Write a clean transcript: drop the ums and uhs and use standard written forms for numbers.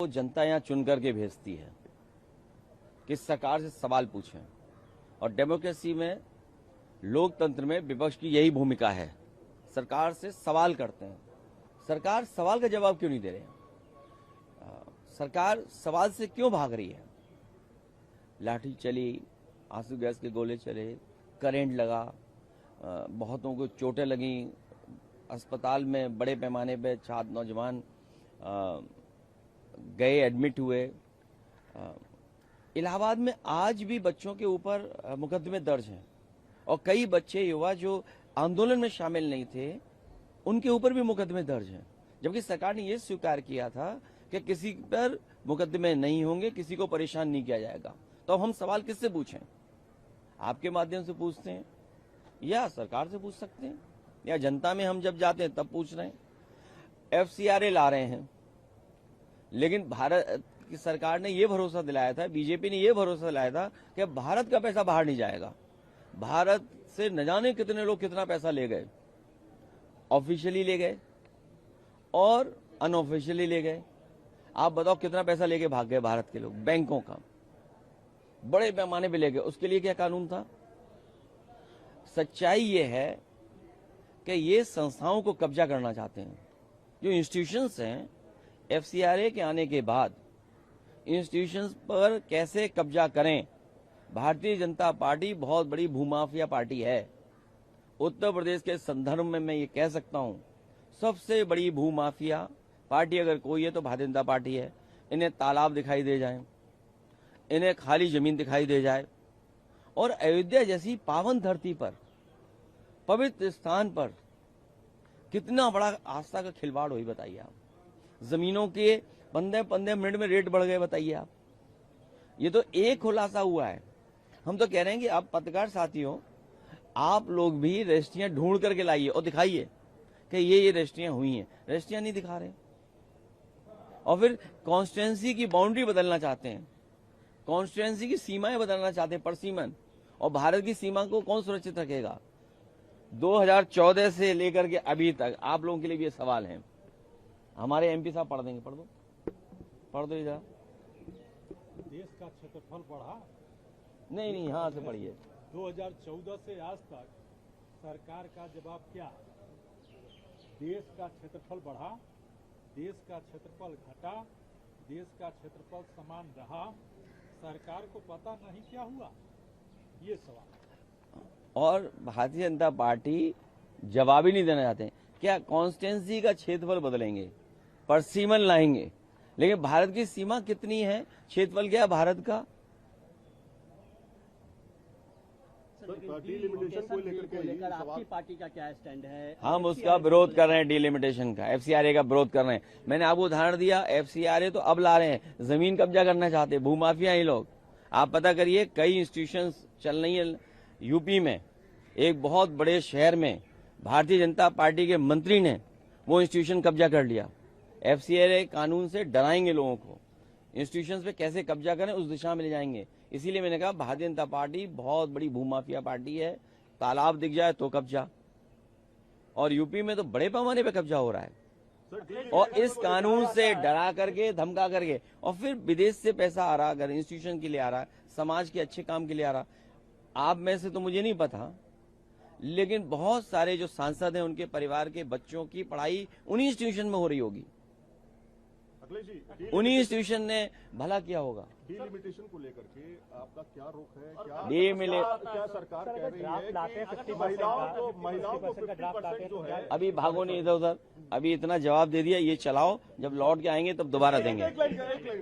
वो जनता यहाँ चुन करके भेजती है कि सरकार से सवाल पूछें, और डेमोक्रेसी में, लोकतंत्र में विपक्ष की यही भूमिका है। सरकार से सवाल करते हैं। सरकार सवाल का जवाब क्यों नहीं दे रहे हैं? सरकार सवाल से क्यों भाग रही है? लाठी चली, आंसू गैस के गोले चले, करंट लगा, बहुतों को चोटें लगी, अस्पताल में बड़े पैमाने पे छात्र नौजवान गए, एडमिट हुए। इलाहाबाद में आज भी बच्चों के ऊपर मुकदमे दर्ज हैं, और कई बच्चे युवा जो आंदोलन में शामिल नहीं थे उनके ऊपर भी मुकदमे दर्ज हैं, जबकि सरकार ने यह स्वीकार किया था कि किसी पर मुकदमे नहीं होंगे, किसी को परेशान नहीं किया जाएगा। तो हम सवाल किससे पूछें? आपके माध्यम से पूछते हैं, या सरकार से पूछ सकते हैं, या जनता में हम जब जाते हैं तब पूछ रहे हैं। FCRA ला रहे हैं, लेकिन भारत की सरकार ने यह भरोसा दिलाया था, बीजेपी ने यह भरोसा दिलाया था कि भारत का पैसा बाहर नहीं जाएगा। भारत से न जाने कितने लोग कितना पैसा ले गए, ऑफिशियली ले गए और अनऑफिशियली ले गए। आप बताओ कितना पैसा लेके भाग गए भारत के लोग, बैंकों का बड़े पैमाने पे ले गए। उसके लिए क्या कानून था? सच्चाई ये है कि ये संस्थाओं को कब्जा करना चाहते हैं। जो इंस्टीट्यूशंस हैं, FCRA के आने के बाद इंस्टीट्यूशंस पर कैसे कब्जा करें। भारतीय जनता पार्टी बहुत बड़ी भूमाफिया पार्टी है। उत्तर प्रदेश के संदर्भ में मैं ये कह सकता हूं, सबसे बड़ी भूमाफिया पार्टी अगर कोई है तो भारतीय जनता पार्टी है। इन्हें तालाब दिखाई दे जाए, इन्हें खाली जमीन दिखाई दे जाए, और अयोध्या जैसी पावन धरती पर, पवित्र स्थान पर कितना बड़ा आस्था का खिलवाड़ हुई, बताइए आप। जमीनों के 15 मिनट में रेट बढ़ गए, बताइए आप। ये तो एक खुलासा हुआ है। हम तो कह रहे हैं कि आप पत्रकार साथियों, आप लोग भी रजिस्ट्रियां ढूंढ करके लाइए और दिखाइए कि ये रजिस्ट्रियां हुई हैं। रजिस्ट्रियां नहीं दिखा रहे, और फिर कॉन्स्टिट्यूंसी की बाउंड्री बदलना चाहते हैं, कॉन्स्टिट्यूंसी की सीमाएं बदलना चाहते हैं, परसीमन। और भारत की सीमा को कौन सुरक्षित रखेगा? 2014 से लेकर के अभी तक आप लोगों के लिए भी ये सवाल है। हमारे MP साहब पढ़ देंगे, पढ़ दो इधर। देश का क्षेत्रफल बढ़ा? नहीं, यहाँ से पढ़िए। 2014 से आज तक सरकार का जवाब क्या? देश का क्षेत्रफल बढ़ा, देश का क्षेत्रफल घटा, देश का क्षेत्रफल समान रहा, सरकार को पता नहीं क्या हुआ? ये सवाल। और भारतीय जनता पार्टी जवाब ही नहीं देना चाहते। क्या कॉन्स्टिट्यूंसी का क्षेत्रफल बदलेंगे, परसीमन लाएंगे, लेकिन भारत की सीमा कितनी है, क्षेत्रफल क्या है भारत का? डिलिमिटेशन को लेकर आपकी पार्टी का क्या स्टैंड है? हम उसका विरोध कर रहे हैं, डिलिमिटेशन का, FCRA का विरोध कर रहे हैं। मैंने आपको उदाहरण दिया, FCRA तो अब ला रहे हैं, जमीन कब्जा करना चाहते हैं, भूमाफिया ही लोग। आप पता करिए, कई इंस्टीट्यूशंस चल रही है यूपी में। एक बहुत बड़े शहर में भारतीय जनता पार्टी के मंत्री ने वो इंस्टीट्यूशन कब्जा कर लिया। FCRA कानून से डराएंगे लोगों को, इंस्टीट्यूशंस पे कैसे कब्जा करें उस दिशा में ले जाएंगे। इसीलिए मैंने कहा भारतीय जनता पार्टी बहुत बड़ी भूमाफिया पार्टी है। तालाब दिख जाए तो कब्जा, और यूपी में तो बड़े पैमाने पे कब्जा हो रहा है। और इस कानून से डरा करके, धमका करके, और फिर विदेश से पैसा आ रहा, अगर इंस्टीट्यूशन के लिए आ रहा, समाज के अच्छे काम के लिए आ रहा। आप में से तो मुझे नहीं पता, लेकिन बहुत सारे जो सांसद हैं उनके परिवार के बच्चों की पढ़ाई उन्हीं इंस्टीट्यूशन में हो रही होगी, उन्हीं इंस्टीट्यूशन ने भला किया होगा। डिलिमिटेशन को लेकर के आपका क्या रुख है? क्या सरकार कह रही है कि महिलाओं को 50% जो है? अभी भागो नहीं इधर उधर, अभी इतना जवाब दे दिया, ये चलाओ, जब लौट के आएंगे तब दोबारा देंगे।